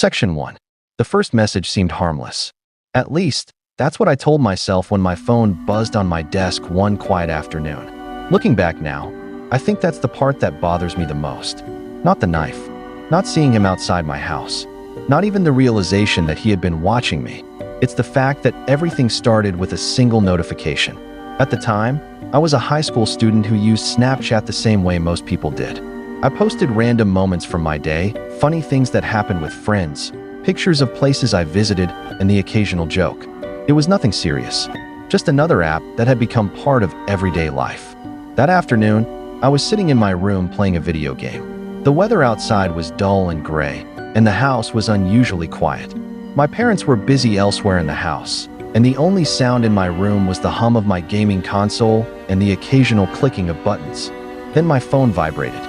Section 1. The first message seemed harmless. At least, that's what I told myself when my phone buzzed on my desk one quiet afternoon. Looking back now, I think that's the part that bothers me the most. Not the knife. Not seeing him outside my house. Not even the realization that he had been watching me. It's the fact that everything started with a single notification. At the time, I was a high school student who used Snapchat the same way most people did. I posted random moments from my day, funny things that happened with friends, pictures of places I visited, and the occasional joke. It was nothing serious, just another app that had become part of everyday life. That afternoon, I was sitting in my room playing a video game. The weather outside was dull and gray, and the house was unusually quiet. My parents were busy elsewhere in the house, and the only sound in my room was the hum of my gaming console and the occasional clicking of buttons. Then my phone vibrated.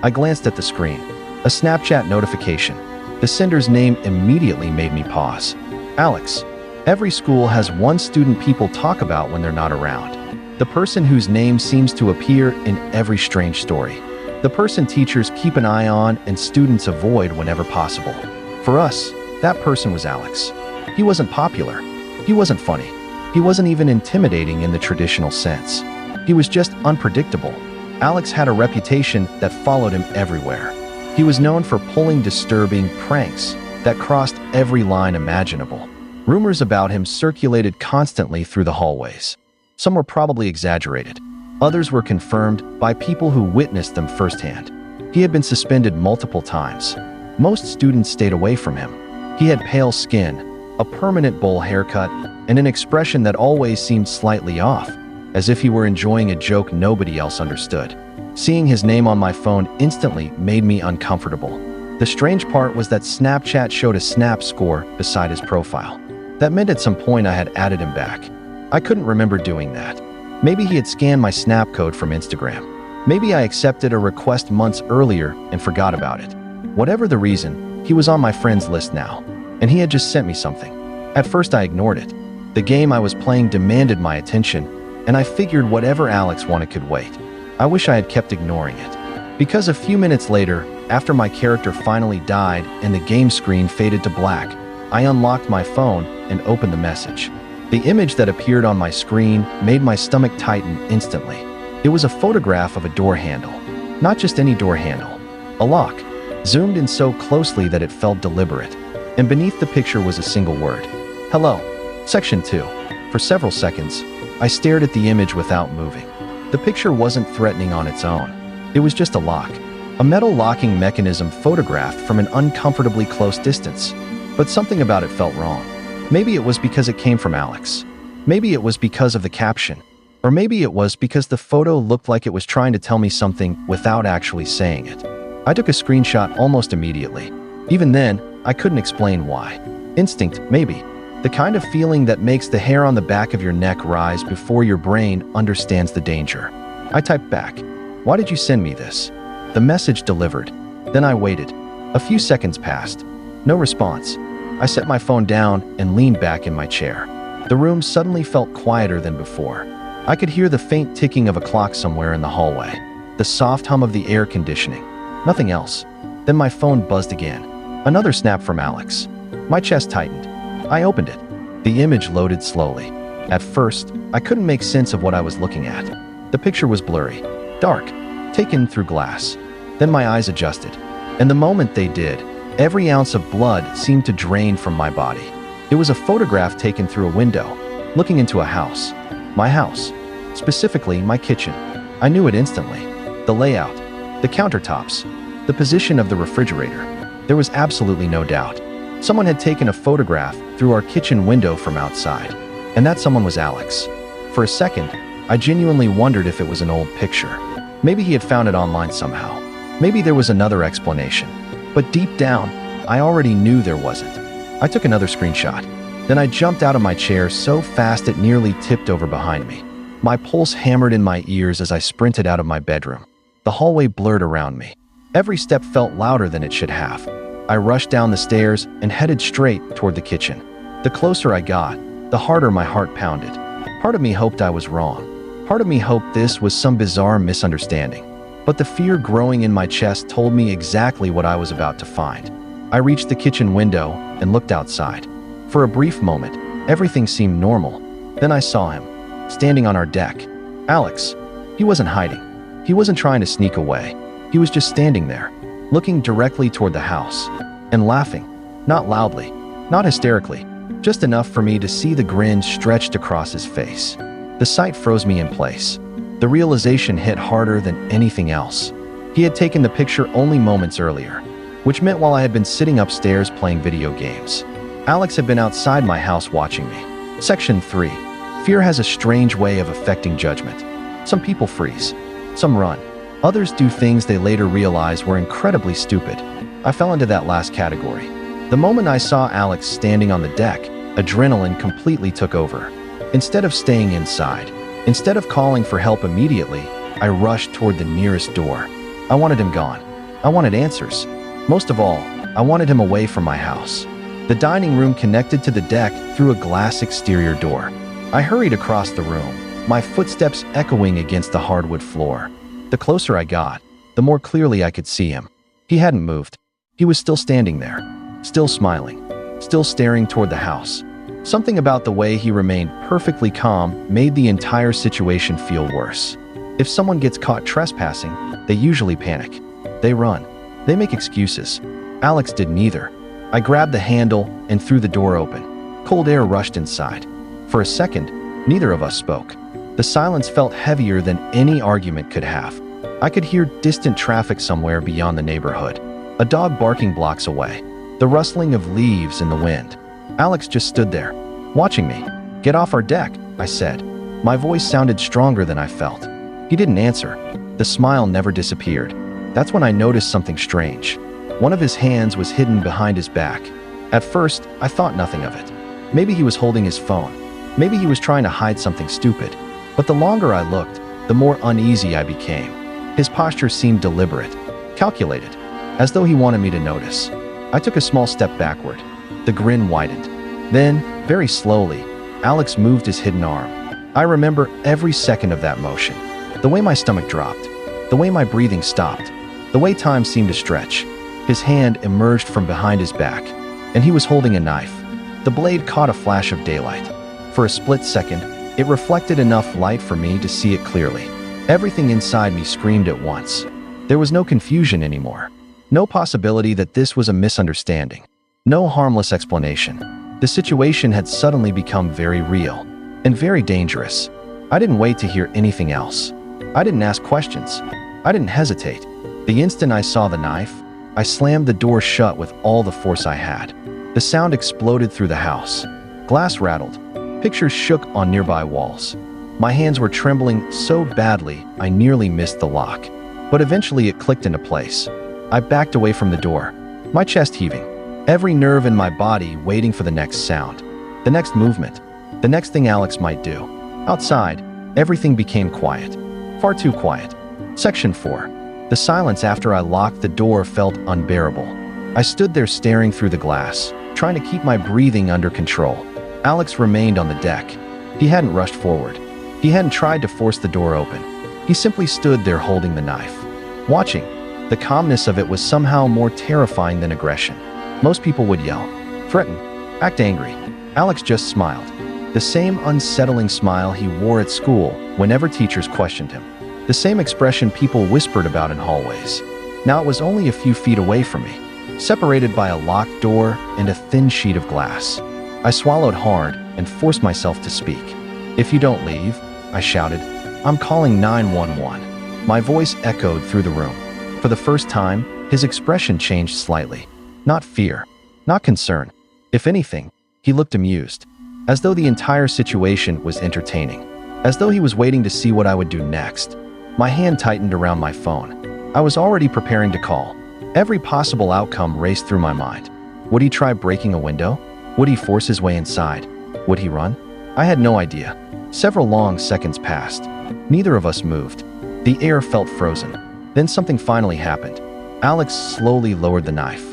I glanced at the screen. A Snapchat notification. The sender's name immediately made me pause. Alex. Every school has one student people talk about when they're not around. The person whose name seems to appear in every strange story. The person teachers keep an eye on and students avoid whenever possible. For us, that person was Alex. He wasn't popular. He wasn't funny. He wasn't even intimidating in the traditional sense. He was just unpredictable. Alex had a reputation that followed him everywhere. He was known for pulling disturbing pranks that crossed every line imaginable. Rumors about him circulated constantly through the hallways. Some were probably exaggerated. Others were confirmed by people who witnessed them firsthand. He had been suspended multiple times. Most students stayed away from him. He had pale skin, a permanent bowl haircut, and an expression that always seemed slightly off, as if he were enjoying a joke nobody else understood. Seeing his name on my phone instantly made me uncomfortable. The strange part was that Snapchat showed a snap score beside his profile. That meant at some point I had added him back. I couldn't remember doing that. Maybe he had scanned my snap code from Instagram. Maybe I accepted a request months earlier and forgot about it. Whatever the reason, he was on my friends list now, and he had just sent me something. At first I ignored it. The game I was playing demanded my attention, and I figured whatever Alex wanted could wait. I wish I had kept ignoring it. Because a few minutes later, after my character finally died and the game screen faded to black, I unlocked my phone and opened the message. The image that appeared on my screen made my stomach tighten instantly. It was a photograph of a door handle. Not just any door handle. A lock, zoomed in so closely that it felt deliberate. And beneath the picture was a single word. Hello. Section 2. For several seconds, I stared at the image without moving. The picture wasn't threatening on its own. It was just a lock. A metal locking mechanism photographed from an uncomfortably close distance. But something about it felt wrong. Maybe it was because it came from Alex. Maybe it was because of the caption. Or maybe it was because the photo looked like it was trying to tell me something without actually saying it. I took a screenshot almost immediately. Even then, I couldn't explain why. Instinct, maybe. The kind of feeling that makes the hair on the back of your neck rise before your brain understands the danger. I typed back, "Why did you send me this?" The message delivered. Then I waited. A few seconds passed. No response. I set my phone down and leaned back in my chair. The room suddenly felt quieter than before. I could hear the faint ticking of a clock somewhere in the hallway. The soft hum of the air conditioning. Nothing else. Then my phone buzzed again. Another snap from Alex. My chest tightened. I opened it. The image loaded slowly. At first, I couldn't make sense of what I was looking at. The picture was blurry, dark, taken through glass. Then my eyes adjusted. And the moment they did, every ounce of blood seemed to drain from my body. It was a photograph taken through a window, looking into a house. My house. Specifically, my kitchen. I knew it instantly. The layout, the countertops, the position of the refrigerator. There was absolutely no doubt. Someone had taken a photograph through our kitchen window from outside. And that someone was Alex. For a second, I genuinely wondered if it was an old picture. Maybe he had found it online somehow. Maybe there was another explanation. But deep down, I already knew there wasn't. I took another screenshot. Then I jumped out of my chair so fast it nearly tipped over behind me. My pulse hammered in my ears as I sprinted out of my bedroom. The hallway blurred around me. Every step felt louder than it should have. I rushed down the stairs and headed straight toward the kitchen. The closer I got, the harder my heart pounded. Part of me hoped I was wrong. Part of me hoped this was some bizarre misunderstanding. But the fear growing in my chest told me exactly what I was about to find. I reached the kitchen window and looked outside. For a brief moment, everything seemed normal. Then I saw him, standing on our deck. Alex. He wasn't hiding. He wasn't trying to sneak away. He was just standing there, looking directly toward the house, and laughing. Not loudly, not hysterically, just enough for me to see the grin stretched across his face. The sight froze me in place. The realization hit harder than anything else. He had taken the picture only moments earlier, which meant while I had been sitting upstairs playing video games, Alex had been outside my house watching me. Section 3. Fear has a strange way of affecting judgment. Some people freeze. Some run. Others do things they later realize were incredibly stupid. I fell into that last category. The moment I saw Alex standing on the deck, adrenaline completely took over. Instead of staying inside, instead of calling for help immediately, I rushed toward the nearest door. I wanted him gone. I wanted answers. Most of all, I wanted him away from my house. The dining room connected to the deck through a glass exterior door. I hurried across the room, my footsteps echoing against the hardwood floor. The closer I got, the more clearly I could see him. He hadn't moved. He was still standing there, still smiling, still staring toward the house. Something about the way he remained perfectly calm made the entire situation feel worse. If someone gets caught trespassing, they usually panic. They run. They make excuses. Alex did neither. I grabbed the handle and threw the door open. Cold air rushed inside. For a second, neither of us spoke. The silence felt heavier than any argument could have. I could hear distant traffic somewhere beyond the neighborhood. A dog barking blocks away. The rustling of leaves in the wind. Alex just stood there, watching me. "Get off our deck," I said. My voice sounded stronger than I felt. He didn't answer. The smile never disappeared. That's when I noticed something strange. One of his hands was hidden behind his back. At first, I thought nothing of it. Maybe he was holding his phone. Maybe he was trying to hide something stupid. But the longer I looked, the more uneasy I became. His posture seemed deliberate, calculated, as though he wanted me to notice. I took a small step backward. The grin widened. Then, very slowly, Alex moved his hidden arm. I remember every second of that motion. The way my stomach dropped. The way my breathing stopped. The way time seemed to stretch. His hand emerged from behind his back, and he was holding a knife. The blade caught a flash of daylight. For a split second, it reflected enough light for me to see it clearly. Everything inside me screamed at once. There was no confusion anymore. No possibility that this was a misunderstanding. No harmless explanation. The situation had suddenly become very real and very dangerous. I didn't wait to hear anything else. I didn't ask questions. I didn't hesitate. The instant I saw the knife, I slammed the door shut with all the force I had. The sound exploded through the house. Glass rattled. Pictures shook on nearby walls. My hands were trembling so badly I nearly missed the lock. But eventually it clicked into place. I backed away from the door, my chest heaving, every nerve in my body waiting for the next sound, the next movement, the next thing Alex might do. Outside, everything became quiet. Far too quiet. Section 4. The silence after I locked the door felt unbearable. I stood there staring through the glass, trying to keep my breathing under control. Alex remained on the deck. He hadn't rushed forward. He hadn't tried to force the door open. He simply stood there holding the knife, watching. The calmness of it was somehow more terrifying than aggression. Most people would yell, threaten, act angry. Alex just smiled. The same unsettling smile he wore at school whenever teachers questioned him. The same expression people whispered about in hallways. Now it was only a few feet away from me, separated by a locked door and a thin sheet of glass. I swallowed hard and forced myself to speak. "If you don't leave," I shouted, "I'm calling 911. My voice echoed through the room. For the first time, his expression changed slightly. Not fear, not concern. If anything, he looked amused, as though the entire situation was entertaining, as though he was waiting to see what I would do next. My hand tightened around my phone. I was already preparing to call. Every possible outcome raced through my mind. Would he try breaking a window? Would he force his way inside? Would he run? I had no idea. Several long seconds passed. Neither of us moved. The air felt frozen. Then something finally happened. Alex slowly lowered the knife.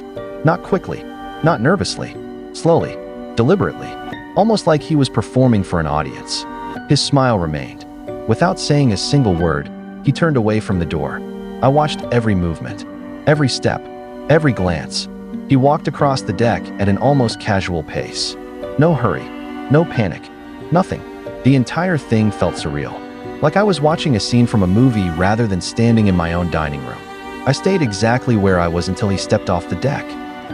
Not quickly, not nervously, slowly, deliberately, almost like he was performing for an audience. His smile remained. Without saying a single word, he turned away from the door. I watched every movement, every step, every glance. He walked across the deck at an almost casual pace. No hurry, no panic, nothing. The entire thing felt surreal, like I was watching a scene from a movie rather than standing in my own dining room. I stayed exactly where I was until he stepped off the deck.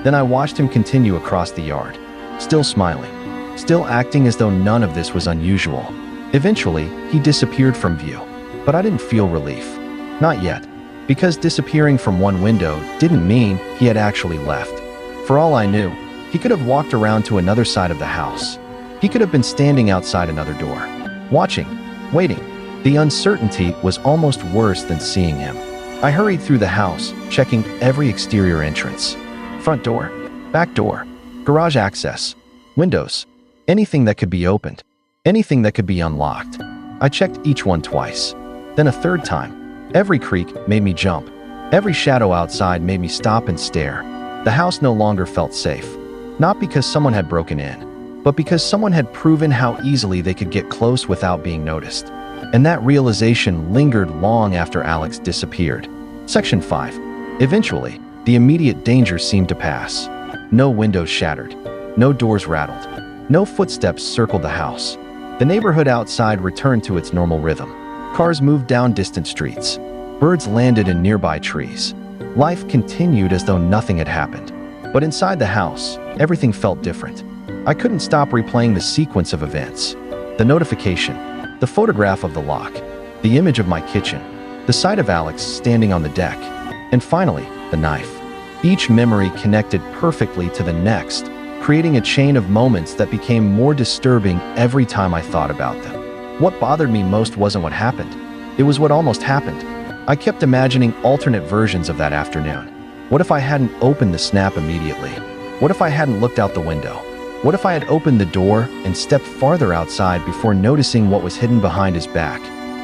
Then I watched him continue across the yard, still smiling, still acting as though none of this was unusual. Eventually, he disappeared from view, but I didn't feel relief. Not yet, because disappearing from one window didn't mean he had actually left. For all I knew, he could have walked around to another side of the house. He could have been standing outside another door, watching, waiting. The uncertainty was almost worse than seeing him. I hurried through the house, checking every exterior entrance. Front door, back door, garage access, windows, anything that could be opened, anything that could be unlocked. I checked each one twice, then a third time. Every creak made me jump. Every shadow outside made me stop and stare. The house no longer felt safe, not because someone had broken in, but because someone had proven how easily they could get close without being noticed. And that realization lingered long after Alex disappeared. Section 5. Eventually, the immediate danger seemed to pass. No windows shattered. No doors rattled. No footsteps circled the house. The neighborhood outside returned to its normal rhythm. Cars moved down distant streets. Birds landed in nearby trees. Life continued as though nothing had happened. But inside the house, everything felt different. I couldn't stop replaying the sequence of events. The notification, the photograph of the lock, the image of my kitchen, the sight of Alex standing on the deck, and finally, the knife. Each memory connected perfectly to the next, creating a chain of moments that became more disturbing every time I thought about them. What bothered me most wasn't what happened. It was what almost happened. I kept imagining alternate versions of that afternoon. What if I hadn't opened the snap immediately? What if I hadn't looked out the window? What if I had opened the door and stepped farther outside before noticing what was hidden behind his back?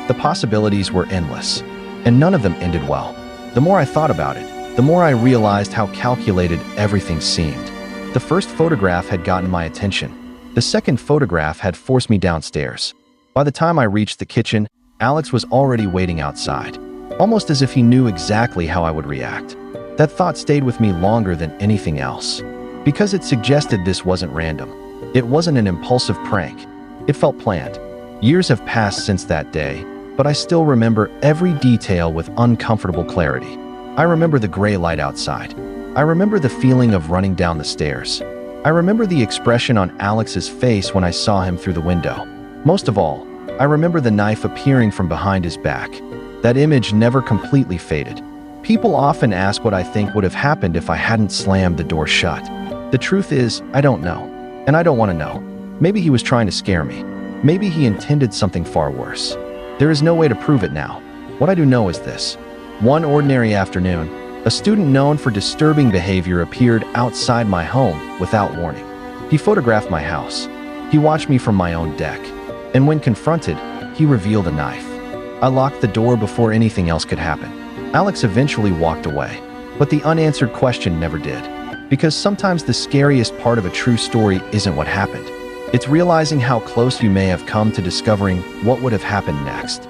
The possibilities were endless, and none of them ended well. The more I thought about it, the more I realized how calculated everything seemed. The first photograph had gotten my attention. The second photograph had forced me downstairs. By the time I reached the kitchen, Alex was already waiting outside, almost as if he knew exactly how I would react. That thought stayed with me longer than anything else, because it suggested this wasn't random. It wasn't an impulsive prank. It felt planned. Years have passed since that day, but I still remember every detail with uncomfortable clarity. I remember the gray light outside. I remember the feeling of running down the stairs. I remember the expression on Alex's face when I saw him through the window. Most of all, I remember the knife appearing from behind his back. That image never completely faded. People often ask what I think would have happened if I hadn't slammed the door shut. The truth is, I don't know. And I don't want to know. Maybe he was trying to scare me. Maybe he intended something far worse. There is no way to prove it now. What I do know is this. One ordinary afternoon, a student known for disturbing behavior appeared outside my home without warning. He photographed my house. He watched me from my own deck. And when confronted, he revealed a knife. I locked the door before anything else could happen. Alex eventually walked away, but the unanswered question never did. Because sometimes the scariest part of a true story isn't what happened. It's realizing how close you may have come to discovering what would have happened next.